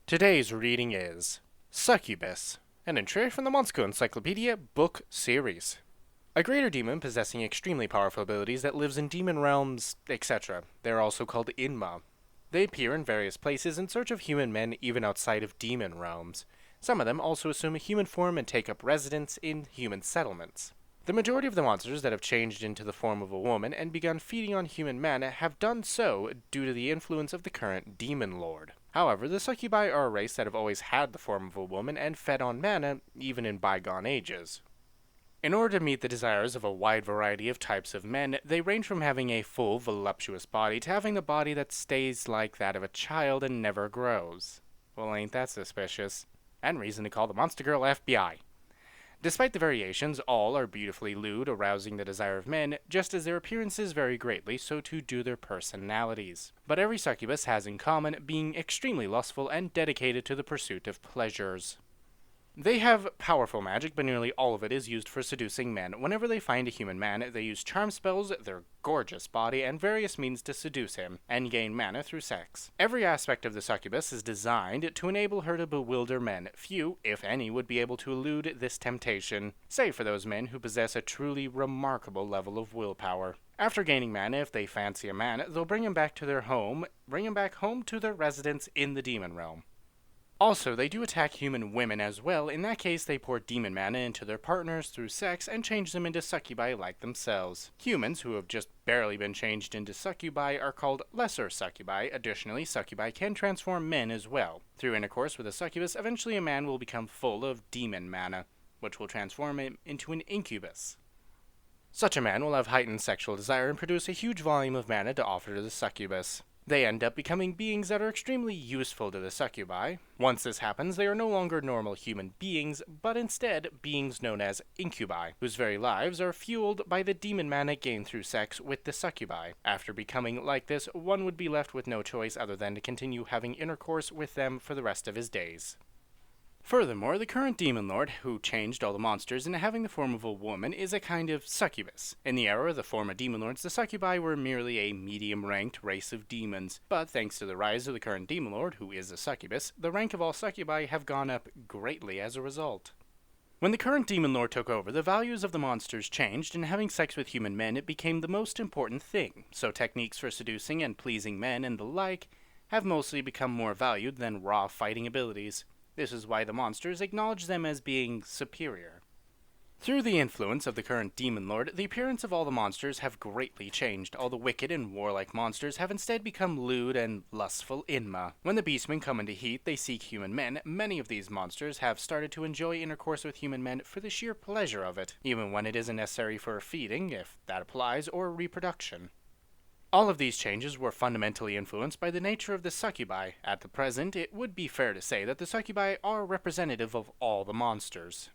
Today's reading is Succubus, an entry from the Monster Encyclopedia book series. A greater demon possessing extremely powerful abilities that lives in demon realms, etc. They are also called Inma. They appear in various places in search of human men even outside of demon realms. Some of them also assume a human form and take up residence in human settlements. The majority of the monsters that have changed into the form of a woman and begun feeding on human men have done so due to the influence of the current demon lord. However, the succubi are a race that have always had the form of a woman and fed on mana, even in bygone ages. In order to meet the desires of a wide variety of types of men, they range from having a full, voluptuous body to having a body that stays like that of a child and never grows. Well, ain't that suspicious? And reason to call the Monster Girl FBI. Despite the variations, all are beautifully lewd, arousing the desire of men. Just as their appearances vary greatly, so too do their personalities. But every succubus has in common being extremely lustful and dedicated to the pursuit of pleasures. They have powerful magic, but nearly all of it is used for seducing men. Whenever they find a human man, they use charm spells, their gorgeous body, and various means to seduce him, and gain mana through sex. Every aspect of the succubus is designed to enable her to bewilder men. Few, if any, would be able to elude this temptation, save for those men who possess a truly remarkable level of willpower. After gaining mana, if they fancy a man, they'll bring him back home to their residence in the demon realm. Also, they do attack human women as well. In that case, they pour demon mana into their partners through sex and change them into succubi like themselves. Humans who have just barely been changed into succubi are called lesser succubi. Additionally, succubi can transform men as well. Through intercourse with a succubus, eventually a man will become full of demon mana, which will transform him into an incubus. Such a man will have heightened sexual desire and produce a huge volume of mana to offer to the succubus. They end up becoming beings that are extremely useful to the succubi. Once this happens, they are no longer normal human beings, but instead beings known as incubi, whose very lives are fueled by the demon mana gained through sex with the succubi. After becoming like this, one would be left with no choice other than to continue having intercourse with them for the rest of his days. Furthermore, the current demon lord, who changed all the monsters into having the form of a woman, is a kind of succubus. In the era of the former demon lords, the succubi were merely a medium-ranked race of demons, but thanks to the rise of the current demon lord, who is a succubus, the rank of all succubi have gone up greatly as a result. When the current demon lord took over, the values of the monsters changed, and having sex with human men became the most important thing, so techniques for seducing and pleasing men and the like have mostly become more valued than raw fighting abilities. This is why the monsters acknowledge them as being superior. Through the influence of the current demon lord, the appearance of all the monsters have greatly changed. All the wicked and warlike monsters have instead become lewd and lustful Inma. When the beastmen come into heat, they seek human men. Many of these monsters have started to enjoy intercourse with human men for the sheer pleasure of it, even when it isn't necessary for feeding, if that applies, or reproduction. All of these changes were fundamentally influenced by the nature of the succubi. At the present, it would be fair to say that the succubi are representative of all the monsters.